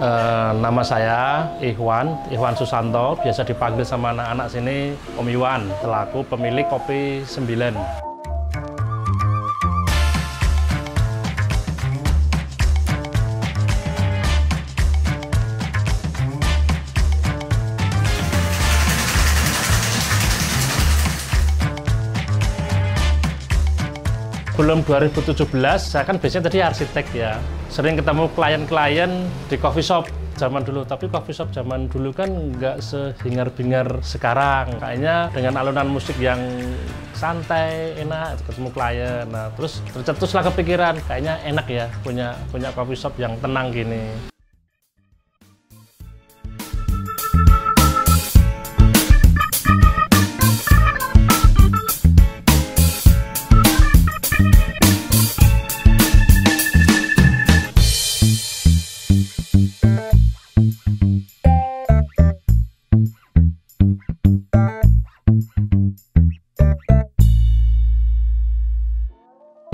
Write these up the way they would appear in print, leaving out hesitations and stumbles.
Nama saya Ikhwan Susanto, biasa dipanggil sama anak-anak sini Om Iwan, selaku pemilik Kopi 9. Belum 2017, saya kan biasanya tadi arsitek ya. Sering ketemu klien-klien di coffee shop zaman dulu. Tapi coffee shop zaman dulu kan nggak sehingar-bingar sekarang. Kayaknya dengan alunan musik yang santai, enak, ketemu klien. Nah, terus tercetuslah kepikiran, kayaknya enak ya punya coffee shop yang tenang gini.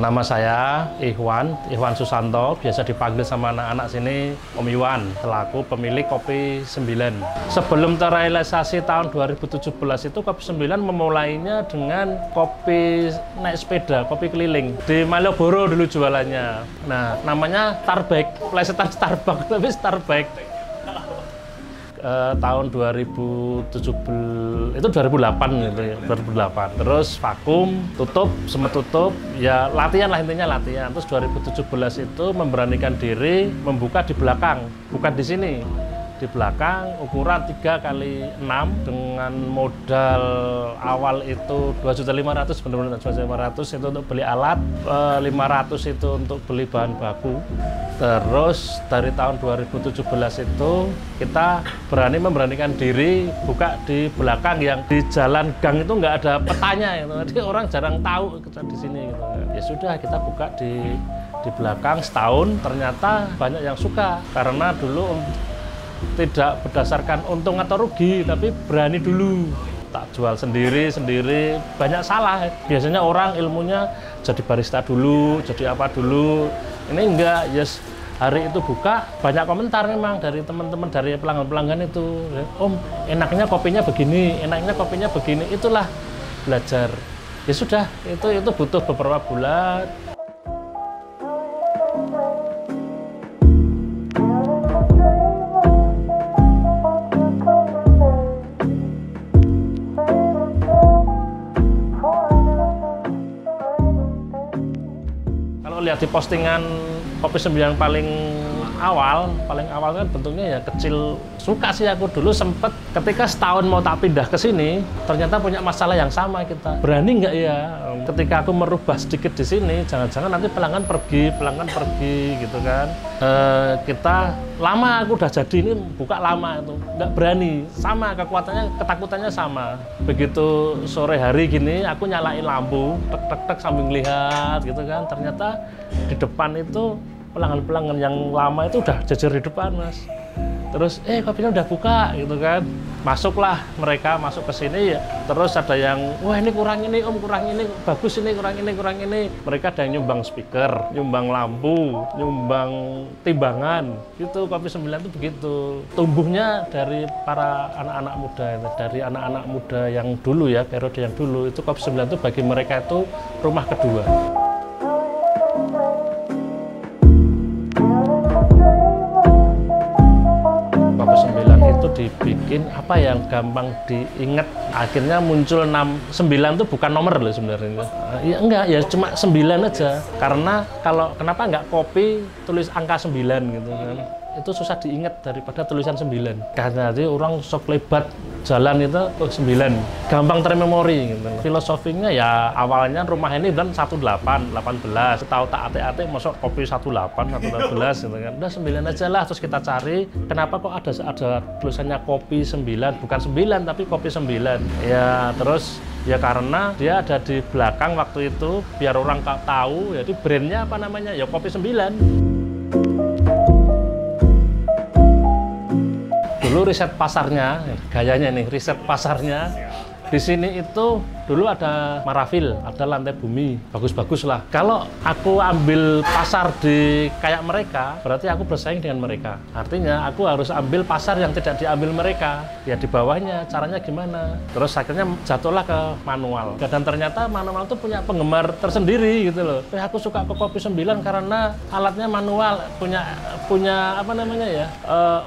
Nama saya Ikhwan Susanto, biasa dipanggil sama anak-anak sini Om Iwan, selaku pemilik Kopi 9. Sebelum terrealisasi tahun 2017 itu Kopi 9 memulainya dengan kopi naik sepeda, kopi keliling. Di Malioboro dulu jualannya. Nah, namanya Starbucks, plesetan Starbucks, tapi Starbucks. Tahun 2017 itu 2008 gitu ya, 2008. Terus vakum, tutup, sempat tutup, ya latihan lah, intinya latihan. Terus 2017 itu memberanikan diri membuka di belakang, bukan di sini. Di belakang ukuran 3x6 dengan modal awal itu 2.500.000, benar-benar 2.500.000 itu untuk beli alat, 500 itu untuk beli bahan baku. Terus dari tahun 2017 itu kita memberanikan diri buka di belakang, yang di jalan gang itu nggak ada petanya gitu. Jadi orang jarang tahu kita di sini gitu. Ya sudah, kita buka di belakang setahun, ternyata banyak yang suka karena dulu tidak berdasarkan untung atau rugi, tapi berani dulu. Tak jual sendiri, banyak salah. Biasanya orang ilmunya jadi barista dulu, jadi apa dulu. Ini enggak, yes. Hari itu buka, banyak komentar memang dari teman-teman, dari pelanggan-pelanggan itu. Om, enaknya kopinya begini, enaknya kopinya begini. Itulah belajar. Ya sudah, itu butuh beberapa bulan. Lihat di postingan Kopi 9 paling awal kan bentuknya ya kecil. Suka sih aku dulu sempet ketika setahun mau tak pindah ke sini, ternyata punya masalah yang sama kita. Berani nggak ya? Ketika aku merubah sedikit di sini, jangan-jangan nanti pelanggan pergi gitu kan. Kita lama, aku udah jadi ini buka lama itu, nggak berani. Sama ketakutannya sama. Begitu sore hari gini, aku nyalain lampu, tek sambil ngelihat gitu kan. Ternyata di depan itu pelanggan-pelanggan yang lama itu udah jajar di depan, Mas. Terus kopinya udah buka gitu kan. Mereka masuk ke sini ya. Terus ada yang, wah ini kurang ini Om, kurang ini, bagus ini, kurang ini. Mereka ada yang nyumbang speaker, nyumbang lampu, nyumbang timbangan. Gitu, Kopi 9 itu begitu. Tumbuhnya dari para anak-anak muda, dari anak-anak muda yang dulu ya, periode yang dulu, itu Kopi 9 itu bagi mereka itu rumah kedua. Dibikin apa yang gampang diingat, akhirnya muncul 9 itu bukan nomor loh sebenarnya. Ya enggak, ya cuma 9 aja. Karena kenapa enggak kopi tulis angka 9 gitu kan. Itu susah diingat daripada tulisan 9. Karena nanti orang sok lebat jalan itu 9. Gampang termemori gitu. Filosofinya ya awalnya rumah ini dan 18. Tahu tak ate-ate masuk kopi 18 gitu kan. Udah 9 aja lah, terus kita cari kenapa kok ada tulisannya Kopi 9, bukan 9 tapi Kopi 9. Ya terus ya karena dia ada di belakang waktu itu, biar orang tahu, jadi brandnya apa namanya, ya Kopi 9. Dulu riset pasarnya, gayanya nih, riset pasarnya di sini itu dulu ada marafil, ada lantai bumi, bagus-bagus lah. Kalau aku ambil pasar di kayak mereka, berarti aku bersaing dengan mereka. Artinya aku harus ambil pasar yang tidak diambil mereka. Ya di bawahnya, caranya gimana? Terus akhirnya jatuhlah ke manual. Dan ternyata manual itu punya penggemar tersendiri gitu loh. Aku suka ke Kopi 9 karena alatnya manual, punya apa namanya ya?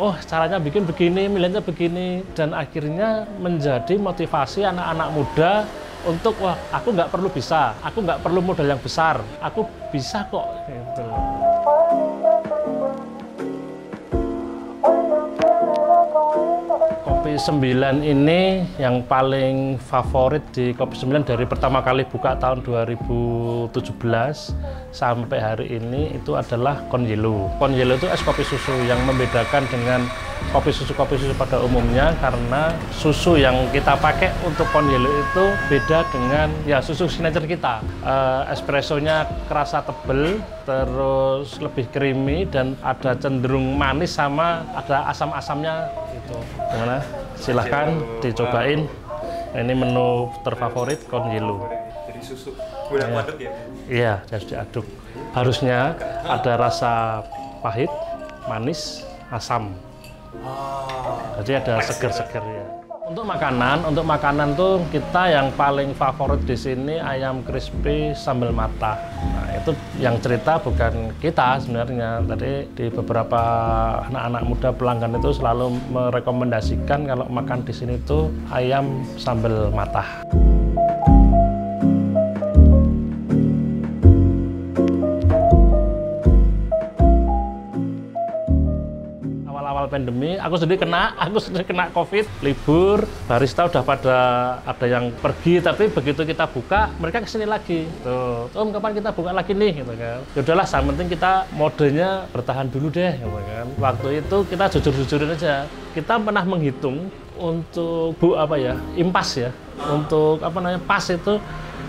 Oh caranya bikin begini, milihnya begini, dan akhirnya menjadi motivasi anak-anak muda untuk wah aku nggak perlu bisa, aku nggak perlu modal yang besar, aku bisa kok. Gitu. Kopi 9 ini yang paling favorit di Kopi 9 dari pertama kali buka tahun 2017 sampai hari ini itu adalah Konyelo. Konyelo itu es kopi susu yang membedakan dengan kopi susu pada umumnya karena susu yang kita pakai untuk Konyelo itu beda dengan ya susu signature kita. Espressonya kerasa tebel, terus lebih creamy dan ada cenderung manis sama ada asam-asamnya gitu. Gimana? Silahkan dicobain. Ini menu terfavorit Konyelo. Jadi susu gula aduk ya? Iya, harus diaduk. Harusnya ada rasa pahit, manis, asam. Jadi ada seger-seger ya. Untuk makanan tuh kita yang paling favorit di sini ayam crispy sambal matah. Nah, itu yang cerita bukan kita sebenarnya. Tadi di beberapa anak-anak muda pelanggan itu selalu merekomendasikan kalau makan di sini tuh ayam sambal matah. Pandemi, aku sendiri kena COVID, libur, barista udah pada ada yang pergi, tapi begitu kita buka, mereka kesini lagi. Tuh, Om kapan kita buka lagi nih, gitu kan? Yaudahlah, yang penting kita modenya bertahan dulu deh, gitu kan? Waktu itu kita jujur-jujurin aja, kita pernah menghitung untuk impas ya, untuk pas itu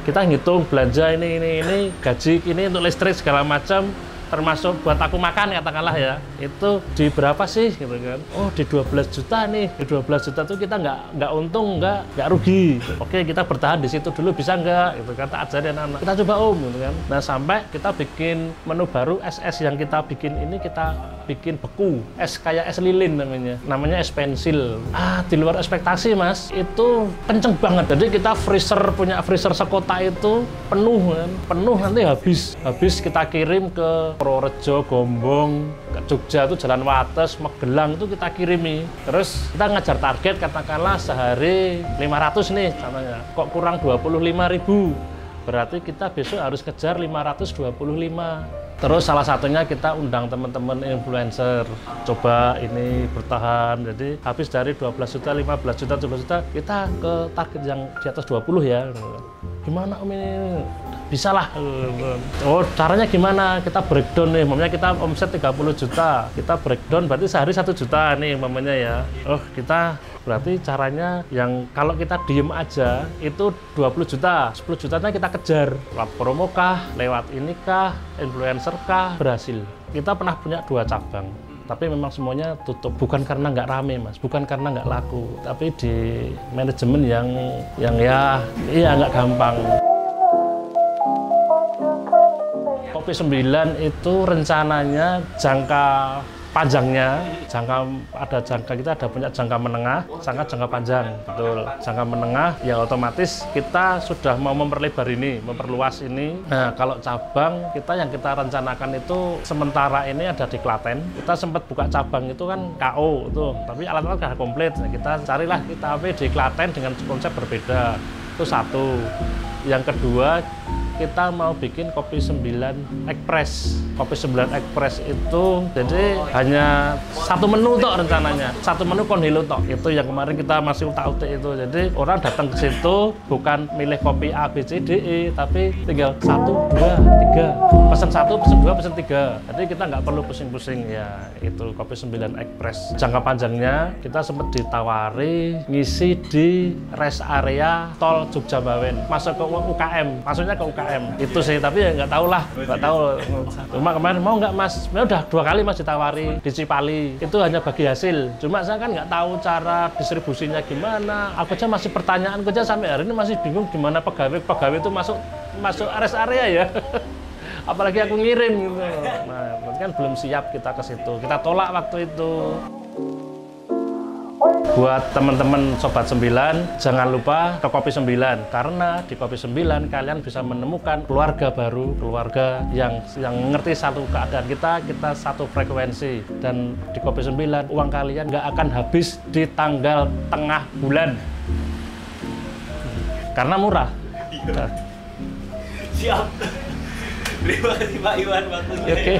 kita ngitung belanja ini, gaji ini untuk listrik segala macam. Termasuk buat aku makan katakanlah ya, itu di berapa sih gitu kan? Oh di 12 juta nih, di 12 juta tuh kita nggak untung, nggak rugi. Oke kita bertahan di situ dulu bisa nggak? Gitu kan, tak ajarin anak. Kita coba gitu kan. Nah sampai kita bikin menu baru es yang kita bikin ini kita bikin beku, es kayak es lilin namanya es pensil. Di luar ekspektasi mas, itu kenceng banget. Jadi kita punya freezer sekota itu penuh nanti habis kita kirim ke Purworejo, Gombong, ke Jogja itu Jalan Wates, Magelang itu kita kirimi. Terus kita ngajar target katakanlah sehari 500 nih contohnya. Kok kurang 25.000? Berarti kita besok harus kejar 525. Terus salah satunya kita undang teman-teman influencer. Coba ini bertahan. Jadi habis dari 12 juta, 15 juta, 17 juta, kita ke target yang di atas 20 ya. Gimana Om ini? Bisa lah. Oh caranya gimana? Kita breakdown nih, mamanya kita omset 30 juta, kita breakdown berarti sehari 1 juta nih mamanya ya. Oh kita berarti caranya yang kalau kita diem aja itu 20 juta, 10 jutanya kita kejar. Lewat promo kah, lewat ini kah, influencer kah, berhasil. Kita pernah punya 2 cabang. Tapi memang semuanya tutup, bukan karena nggak rame mas, bukan karena nggak laku, tapi di manajemen yang nggak gampang. Kopi 9 itu rencananya jangka panjangnya, kita ada punya jangka menengah, jangka panjang, betul. Jangka menengah ya otomatis kita sudah mau memperluas ini. Nah kalau cabang yang kita rencanakan itu sementara ini ada di Klaten. Kita sempat buka cabang itu kan KO tuh, tapi alat-alat sudah komplit. Nah, kita carilah di Klaten dengan konsep berbeda. Itu satu. Yang kedua kita mau bikin Kopi 9 Express. Kopi 9 Express itu jadi hanya satu menu tok rencananya. Satu menu Konyelo tok. Itu yang kemarin kita masih utak-utik itu. Jadi orang datang ke situ bukan milih kopi A, B, C, D, E, tapi tinggal 1, 2, 3. Pesan 1, pesan 2, pesan 3. Jadi kita nggak perlu pusing-pusing ya. Itu Kopi 9 Express. Jangka panjangnya kita sempat ditawari ngisi di rest area tol Jogja Bawen. Masuk ke UKM. Maksudnya ke UKM. UMKM. Itu sih, tapi ya nggak tahu lah, nggak tahu. Cuma kemarin mau nggak Mas? Ya udah 2 kali Mas ditawari di Cipali. Itu hanya bagi hasil. Cuma saya kan nggak tahu cara distribusinya gimana. Aku aja masih pertanyaan, aja sampai hari ini masih bingung gimana pegawai itu masuk rest area ya. Apalagi aku ngirim gitu. Nah, berarti kan belum siap kita ke situ. Kita tolak waktu itu. Buat teman-teman Sobat 9, jangan lupa ke Kopi 9. Karena di Kopi 9 kalian bisa menemukan keluarga baru, keluarga yang ngerti satu keadaan kita satu frekuensi. Dan di Kopi 9, uang kalian nggak akan habis di tanggal tengah bulan. Karena murah. Siap. Terima kasih Pak Iwan waktunya. Oke.